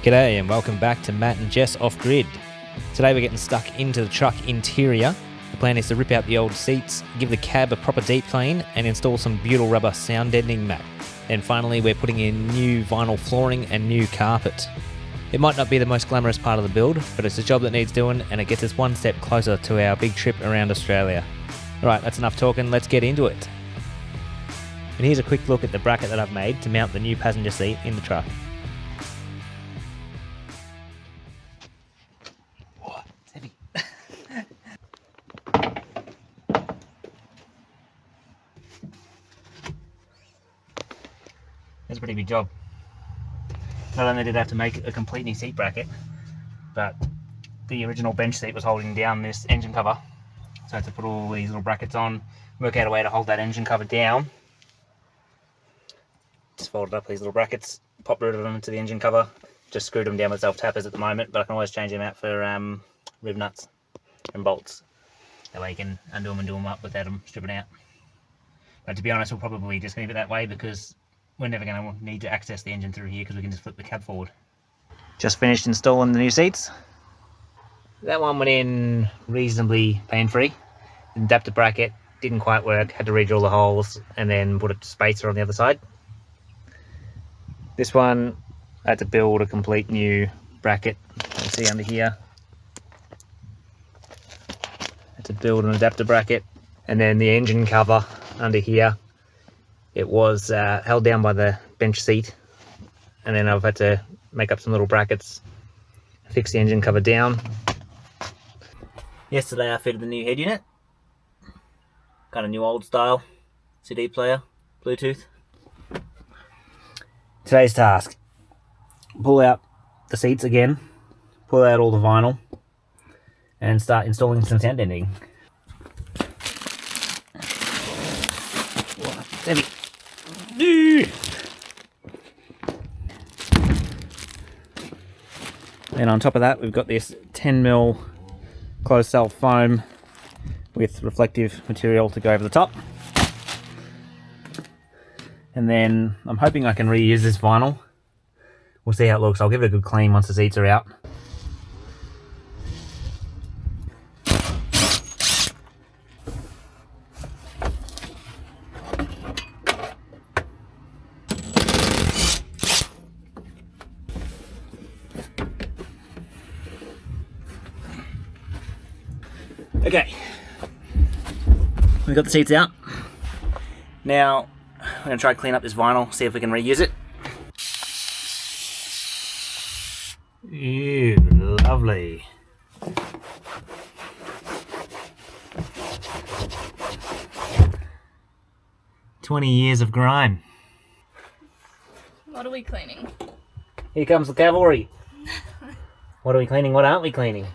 G'day and welcome back to Matt and Jess Offgrid. Today we're getting stuck into the truck interior. The plan is to rip out the old seats, give the cab a proper deep clean and install some butyl rubber sound deadening mat. And finally we're putting in new vinyl flooring and new carpet. It might not be the most glamorous part of the build, but it's a job that needs doing and it gets us one step closer to our big trip around Australia. Alright, that's enough talking, let's get into it. And here's a quick look at the bracket that I've made to mount the new passenger seat in the truck. That's a pretty big job. Not only did I have to make a complete new seat bracket, but the original bench seat was holding down this engine cover. So I had to put all these little brackets on, work out a way to hold that engine cover down. Just folded up these little brackets, pop rooted them into the engine cover, just screwed them down with self-tappers at the moment, but I can always change them out for rib nuts and bolts. That way you can undo them and do them up without them stripping out. But to be honest, we'll probably just leave it that way because we're never going to need to access the engine through here because we can just flip the cab forward. Just finished installing the new seats. That one went in reasonably pain-free. The adapter bracket didn't quite work, had to re-drill the holes and then put a spacer on the other side. This one, I had to build a complete new bracket. You can see under here. I had to build an adapter bracket and then the engine cover under here. It was held down by the bench seat, and then I've had to make up some little brackets, fix the engine cover down. Yesterday I fitted the new head unit, kind of new old style, CD player, Bluetooth. Today's task, pull out the seats again, pull out all the vinyl, and start installing some sound deadening. Whoa, it's heavy. And on top of that we've got this 10mm closed cell foam with reflective material to go over the top. And then I'm hoping I can reuse this vinyl. We'll see how it looks. I'll give it a good clean once the seats are out. Okay, we've got the seats out. Now, I'm going to try to clean up this vinyl, see if we can reuse it. Ew, lovely. "20 years of grime." What are we cleaning? Here comes the cavalry. What are we cleaning? What aren't we cleaning?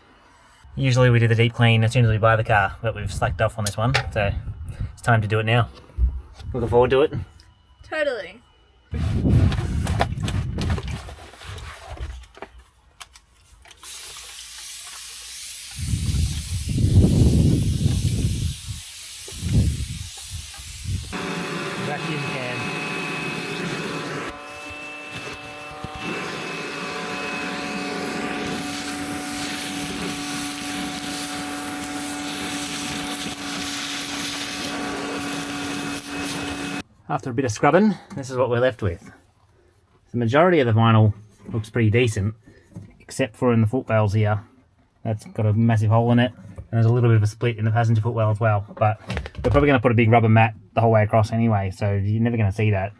Usually we do the deep clean as soon as we buy the car, but we've slacked off on this one, so it's time to do it now. Looking forward to it. Totally. Vacuum can. After a bit of scrubbing, this is what we're left with. The majority of the vinyl looks pretty decent, except for in the footwells here. That's got a massive hole in it, and there's a little bit of a split in the passenger footwell as well. But we're probably going to put a big rubber mat the whole way across anyway, so you're never going to see that.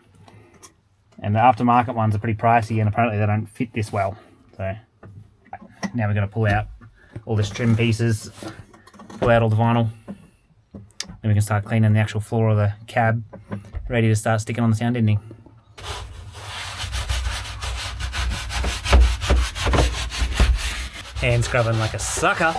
And the aftermarket ones are pretty pricey, and apparently they don't fit this well. So now we're going to pull out all this trim pieces, pull out all the vinyl, then we can start cleaning the actual floor of the cab, ready to start sticking on the sound deadening. Hand scrubbing like a sucker.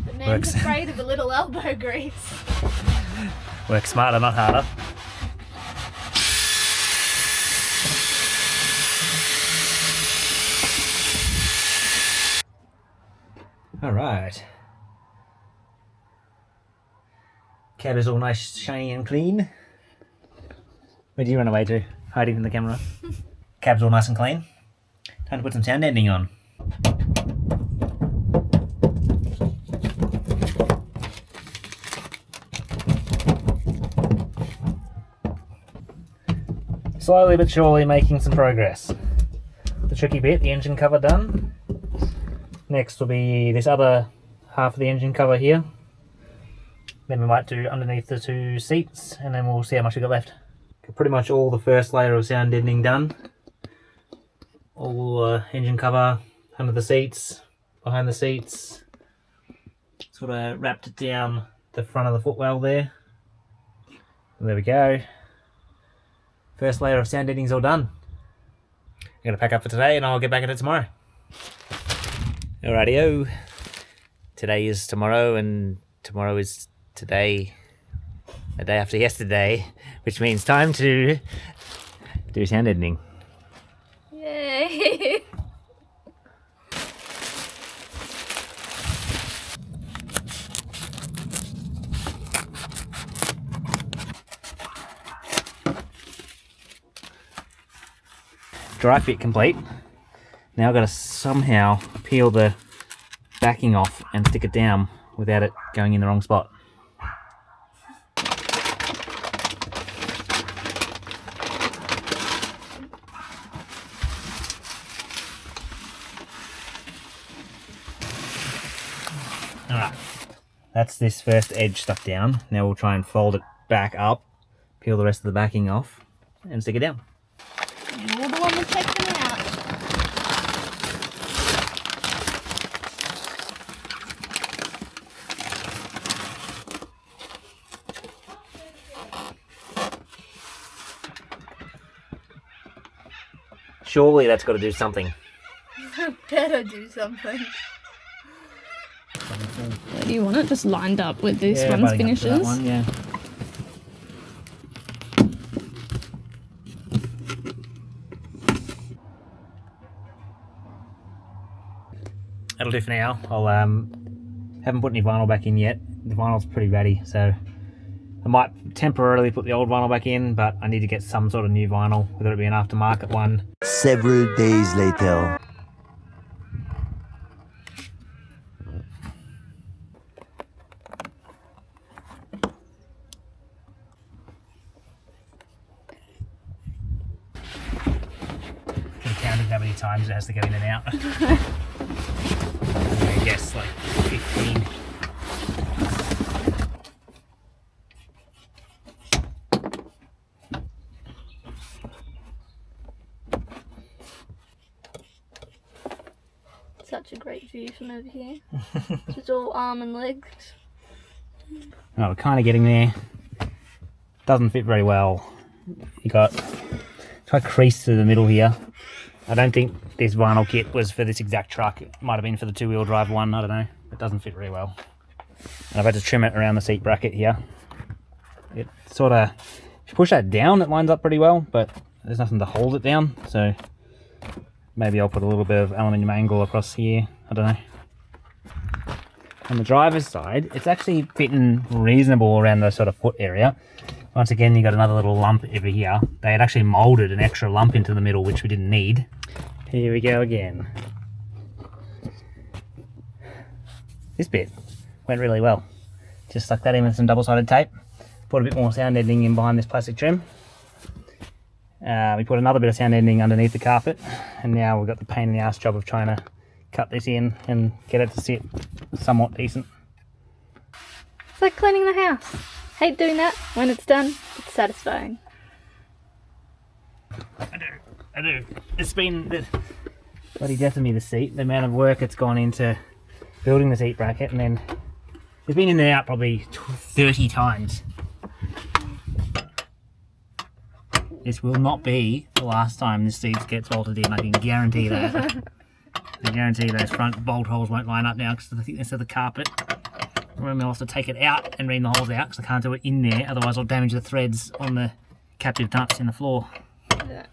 The man's afraid of a little elbow grease. Work smarter, not harder. All right. Cab is all nice, shiny and clean. Where do you run away to? Hiding from the camera. Cab's all nice and clean. Time to put some sound deadening on. Slowly but surely making some progress. The tricky bit, the engine cover done. Next will be this other half of the engine cover here. Then we might do underneath the two seats, and then we'll see how much we got left. Got pretty much all the first layer of sound deadening done. All engine cover under the seats, behind the seats. Sort of wrapped it down the front of the footwell there. And there we go. First layer of sound deadening's all done. I'm going to pack up for today and I'll get back at it tomorrow. Alrighty-o. Today is tomorrow and tomorrow is today. The day after yesterday. Which means time to do sound deadening. Yay! Dry fit complete. Now I've got to somehow peel the backing off and stick it down without it going in the wrong spot. Alright, that's this first edge stuck down. Now we'll try and fold it back up, peel the rest of the backing off and stick it down. You're the one that's taking it out. Surely that's got to do something. Better do something. Where do you want it? Just lined up with this Yeah, one's butting up to that finishes? one, yeah. That'll do for now. I'll haven't put any vinyl back in yet. The vinyl's pretty ratty, so I might temporarily put the old vinyl back in, but I need to get some sort of new vinyl, whether it be an aftermarket one. Several days later. Could have counted how many times it has to go in and out. I guess like 15. Such a great view from over here. Just all arm and legs. Oh, we're kind of getting there. Doesn't fit very well. You got quite crease through the middle here. I don't think this vinyl kit was for this exact truck. It might have been for the two-wheel drive one. I don't know. It doesn't fit very well. And I've had to trim it around the seat bracket here. It sort of, if you push that down, it lines up pretty well, but there's nothing to hold it down. So maybe I'll put a little bit of aluminium angle across here. I don't know. On the driver's side, it's actually fitting reasonable around the sort of foot area. Once again, you got another little lump over here. They had actually molded an extra lump into the middle, which we didn't need. Here we go again. This bit went really well. Just stuck that in with some double-sided tape. Put a bit more sound deadening in behind this plastic trim. We put another bit of sound deadening underneath the carpet, and now we've got the pain in the ass job of trying to cut this in and get it to sit somewhat decent. It's like cleaning the house. Hate doing that. When it's done, it's satisfying. I do. It's been the bloody death of me, the seat. The amount of work it's gone into building the seat bracket, and then it's been in and out probably 30 times. This will not be the last time this seat gets bolted in, I can guarantee that. I guarantee those front bolt holes won't line up now because of the thickness of the carpet. I'll have to take it out and ream the holes out because I can't do it in there, otherwise I'll damage the threads on the captive nuts in the floor. Yeah.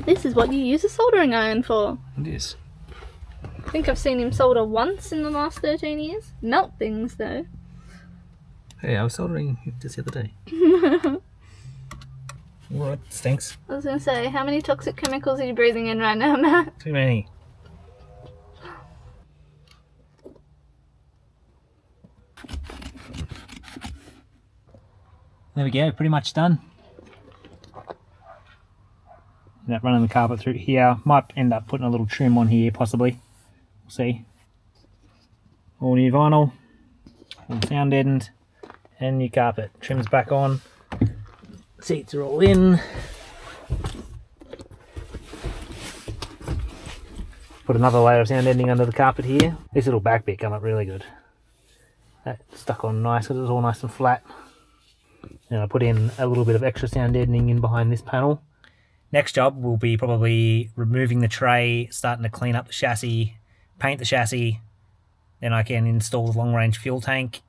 This is what you use a soldering iron for. It is. think I've seen him solder once in the last 13 years. Melt things though. Hey, I was soldering just the other day. Well, it stinks. I was going to say, how many toxic chemicals are you breathing in right now, Matt? Too many. There we go, pretty much done. That running the carpet through here. Might end up putting a little trim on here, possibly. We'll see. All new vinyl, all sound deadened, and new carpet. Trim's back on. Seats are all in. Put another layer of sound deadening under the carpet here. This little back bit come up really good. That stuck on nice because it was all nice and flat. And I put in a little bit of extra sound deadening in behind this panel. Next job will be probably removing the tray, starting to clean up the chassis, paint the chassis. Then I can install the long range fuel tank.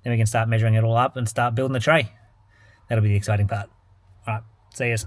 Then we can start measuring it all up and start building the tray. That'll be the exciting part. Alright, see yous.